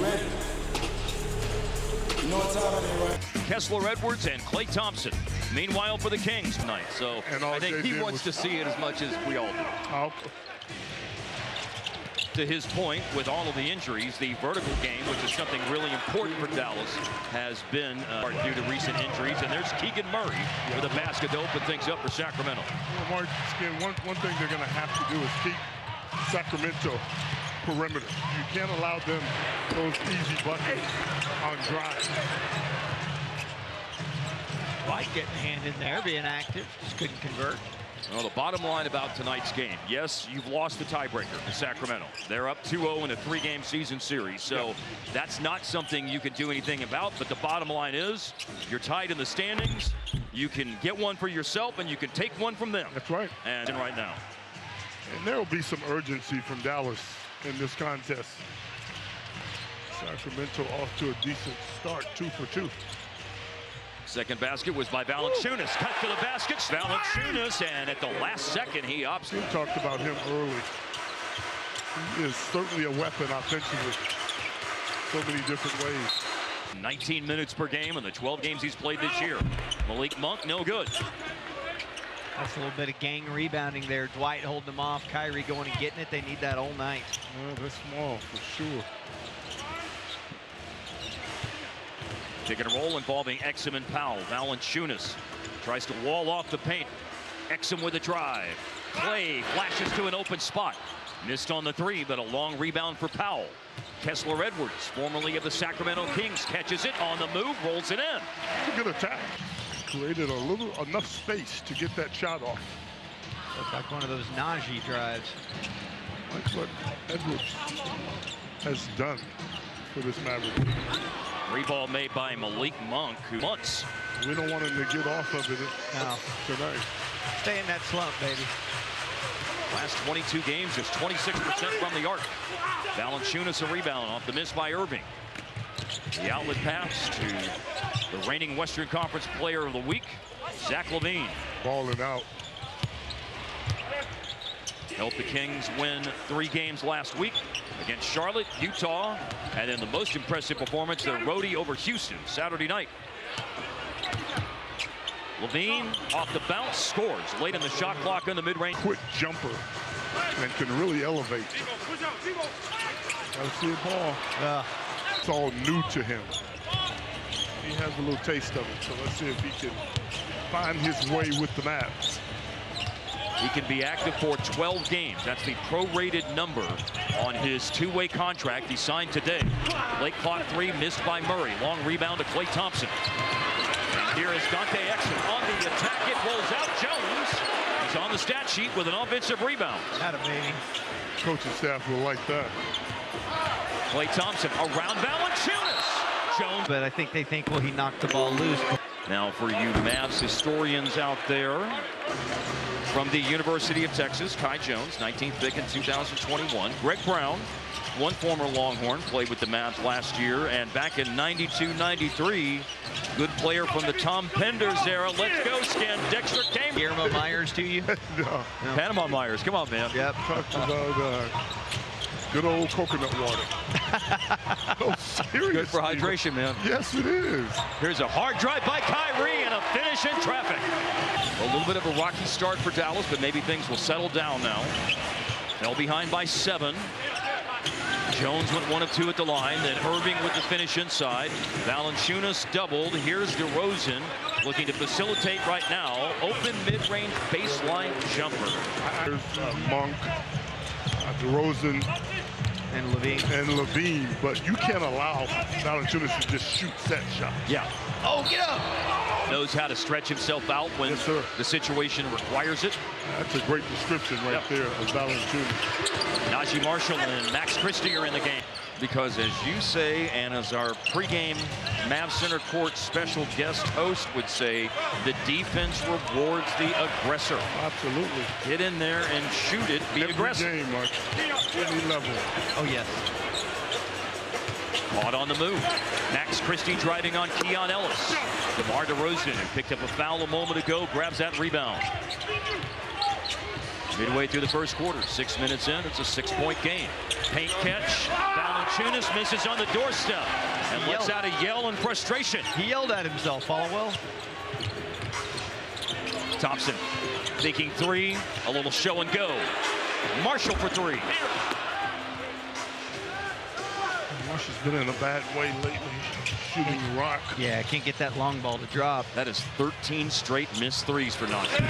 ready. You know what time it is, right? Kessler Edwards and Klay Thompson. Meanwhile, for the Kings tonight. So I think he wants to see it as much as we all do. To his point, with all of the injuries, the vertical game, which is something really important for Dallas, has been due to recent injuries. And there's Keegan Murray with a basket to open things up for Sacramento. Well, Mark, one thing they're going to have to do is keep Sacramento perimeter. You can't allow them those easy buckets on drive. White getting a hand in there, being active, just couldn't convert. Well, the bottom line about tonight's game, yes, you've lost the tiebreaker to Sacramento. They're up 2-0 in a 3-game season series, so that's not something you can do anything about. But the bottom line is, you're tied in the standings. You can get one for yourself, and you can take one from them. That's right. And right now. And there will be some urgency from Dallas in this contest. Sacramento off to a decent start, 2 for 2. Second basket was by Valanciunas. Cut to the basket. Valanciunas, and at the last second, he opts. We talked about him early. He is certainly a weapon offensively. So many different ways. 19 minutes per game in the 12 games he's played this year. Malik Monk, no good. That's a little bit of gang rebounding there. Dwight holding them off. Kyrie going and getting it. They need that all night. Well, they're small for sure. Pick and roll involving Exum and Powell. Valanciunas tries to wall off the paint. Exum with a drive. Klay flashes to an open spot. Missed on the 3, but a long rebound for Powell. Kessler Edwards, formerly of the Sacramento Kings, catches it on the move, rolls it in. It's a good attack. Created enough space to get that shot off. Looks like one of those Najee drives. That's what Edwards has done for this Maverick. Reball made by Malik Monk, who months. We don't want him to get off of it tonight. Stay in that slump, baby. Last 22 games, just 26% from the arc. Valanciunas a rebound off the miss by Irving. The outlet pass to the reigning Western Conference Player of the Week, Zach LaVine. Balling out. Helped the Kings win 3 games last week against Charlotte, Utah, and then the most impressive performance, their roadie over Houston Saturday night. LaVine off the bounce, scores late in the shot clock in the mid-range. Quick jumper and can really elevate. Gotta see a ball. It's all new to him. He has a little taste of it, so let's see if he can find his way with the Mavs. He can be active for 12 games. That's the prorated number on his 2-way contract he signed today. Late clock 3 missed by Murray. Long rebound to Klay Thompson. And here is Dante Exum on the attack. It rolls out. Jones is on the stat sheet with an offensive rebound. Not a baby. Coaching staff will like that. Klay Thompson around Valanciunas. Jones. But I think they think, well, he knocked the ball loose. Now for you Mavs historians out there, from the University of Texas, Kai Jones, 19th pick in 2021. Greg Brown, one former Longhorn, played with the Mavs last year, and back in 92-93, good player from the Tom Penders era. Let's go, Skin. Dexter came. Guillermo Myers to you? No. Panama Myers, come on, man. Yep. Talked about good old coconut water. No, seriously. Good for hydration, man. Yes, it is. Here's a hard drive by Kyrie and a finish in traffic. A little bit of a rocky start for Dallas, but maybe things will settle down now. Fell behind by 7. Jones went 1 of 2 at the line, then Irving with the finish inside. Valanciunas doubled. Here's DeRozan looking to facilitate right now. Open mid-range baseline jumper. There's Monk, DeRozan, And LaVine, but you can't allow Valanciunas to just shoot set shots. Yeah. oh, get up! Knows how to stretch himself out when the situation requires it. That's a great description right there of Valanciunas. Najee Marshall and Max Christie are in the game. Because as you say, and as our pregame Mavs Center Court special guest host would say, the defense rewards the aggressor. Absolutely. Get in there and shoot it, be aggressive. Every game, Mark. Any level. Oh, yes. Caught on the move. Max Christie driving on Keon Ellis. DeMar DeRozan, who picked up a foul a moment ago, grabs that rebound. Midway through the first quarter, 6 minutes in, it's a 6-point game. Paint catch. Valanciunas misses on the doorstep and lets out a yell in frustration. He yelled at himself. Follow Thompson thinking three. A little show and go. Marshall for three. Marshall's been in a bad way lately, shooting rock. Yeah, can't get that long ball to drop. That is 13 straight missed threes for Najee.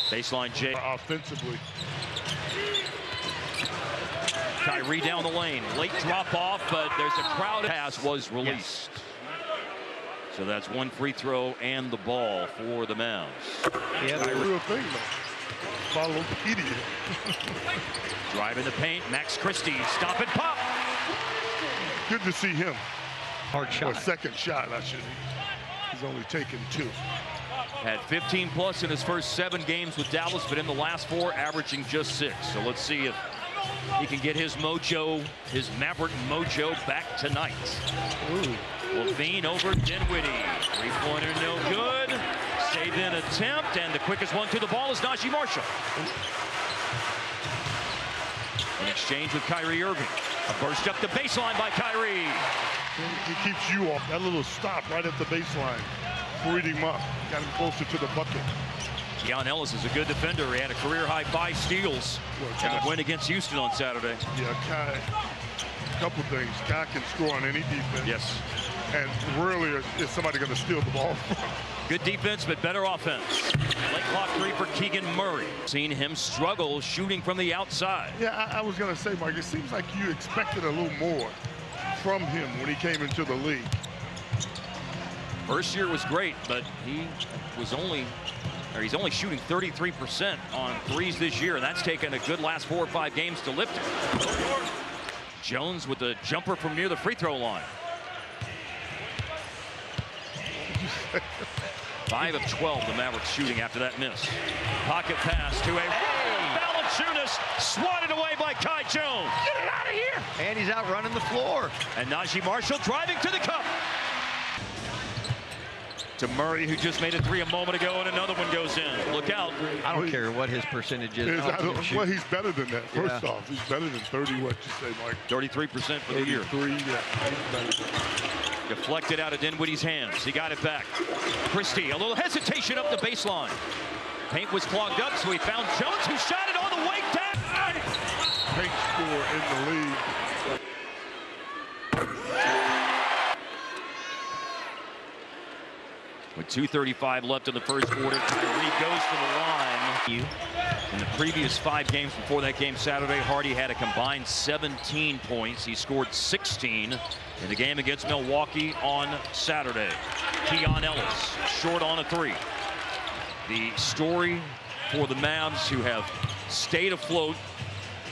Baseline J. Offensively. Kyrie down the lane. Late drop off, but there's a crowd. Pass was released. So that's one free throw and the ball for the Mavs. Yeah, That's a real thing, though. Follow idiot. Driving the paint. Max Christie. Stop and pop. Good to see him. hard shot. Or second shot, I should. He's only taken 2. Had 15 plus in his first 7 games with Dallas, but in the last 4 averaging just 6. So let's see if he can get his mojo, his Maverick mojo back tonight. Levine over Dinwiddie. 3-pointer no good. Save-in attempt, and the quickest one to the ball is Najee Marshall. In exchange with Kyrie Irving. A burst up the baseline by Kyrie. He keeps you off. That little stop right at the baseline. Freed him up. Got him closer to the bucket. Keon Ellis is a good defender. He had a career-high 5 steals in the win against Houston on Saturday. Yeah, Kai. A couple things. Kai can score on any defense. Yes. And rarely is somebody going to steal the ball from him. Good defense, but better offense. Late clock 3 for Keegan Murray. Seen him struggle shooting from the outside. Yeah, I was going to say, Mike, it seems like you expected a little more from him when he came into the league. First year was great, but he's only shooting 33% on threes this year, and that's taken a good last 4 or 5 games to lift it. Jones with the jumper from near the free throw line. 5 of 12 the Mavericks shooting after that miss. Pocket pass to Valanciunas, swatted away by Kai Jones. Get it out of here! And he's out running the floor. And Najee Marshall driving to the cup. To Murray, who just made a 3 a moment ago, and another one goes in. Look out. I don't care what his percentage is. Well, he's better than that. First off, he's better than 30, what you say, Mike? 33% for the year. 33, yeah. Deflected out of Dinwiddie's hands. He got it back. Christie, a little hesitation up the baseline. Paint was clogged up, so he found Jones, who shot it on the way down. Paint score in the league. With 2:35 left in the first quarter, Kyrie goes to the line. In the previous 5 games before that game Saturday, Hardy had a combined 17 points. He scored 16 in the game against Milwaukee on Saturday. Keon Ellis, short on a 3. The story for the Mavs, who have stayed afloat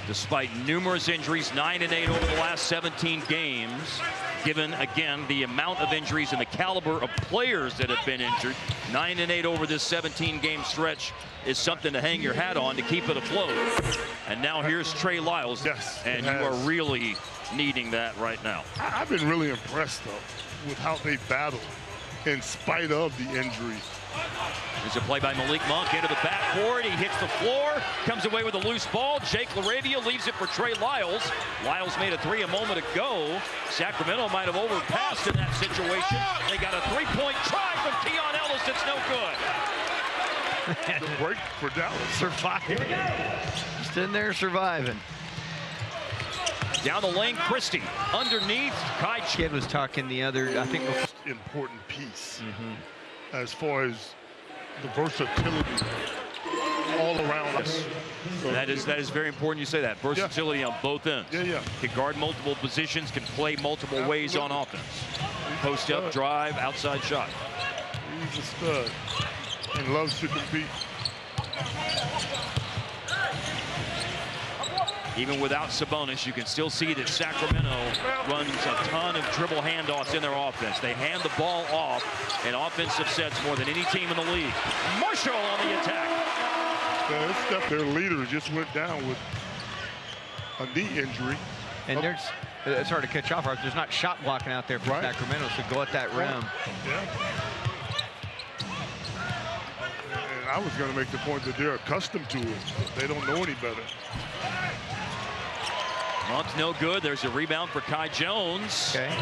despite numerous injuries, 9-8 over the last 17 games. Given, again, the amount of injuries and the caliber of players that have been injured, 9-8 over this 17-game stretch is something to hang your hat on to keep it afloat. And now here's Trey Lyles, and you are really needing that right now. I've been really impressed, though, with how they battled in spite of the injuries. There's a play by Malik Monk into the backcourt. He hits the floor, comes away with a loose ball. Jake LaRavia leaves it for Trey Lyles. Lyles made a 3 a moment ago. Sacramento might have overpassed in that situation. They got a 3-point try from Keon Ellis. It's no good. The break for Dallas. Surviving. Just in there surviving. Down the lane, Christie. Underneath, Kai. Kid was talking the other, I think. Important piece. As far as the versatility all around us. So that is very important you say that. Versatility on both ends. Yeah. Can guard multiple positions, can play multiple ways on offense. Post up, drive, outside shot. He's a stud and loves to compete. Even without Sabonis, you can still see that Sacramento runs a ton of dribble handoffs in their offense. They hand the ball off in offensive sets more than any team in the league. Marshall on the attack. Their leader just went down with a knee injury. And it's hard to catch off. There's not shot blocking out there for Sacramento, so go at that rim. Yeah. And I was going to make the point that they're accustomed to it. They don't know any better. Up, no good. There's a rebound for Kai Jones. Okay.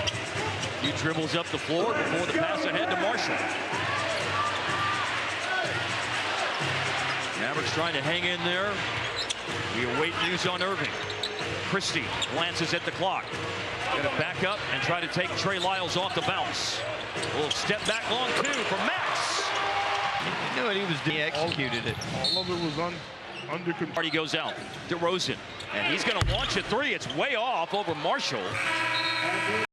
He dribbles up the floor before the pass ahead to Marshall. Mavericks trying to hang in there. We await news on Irving. Christie glances at the clock. Going to back up and try to take Trey Lyles off the bounce. A little step back long two from Max. He knew what he was doing. He executed it. All of it was under control. Party goes out. DeRozan. And he's going to launch a three. It's way off over Marshall.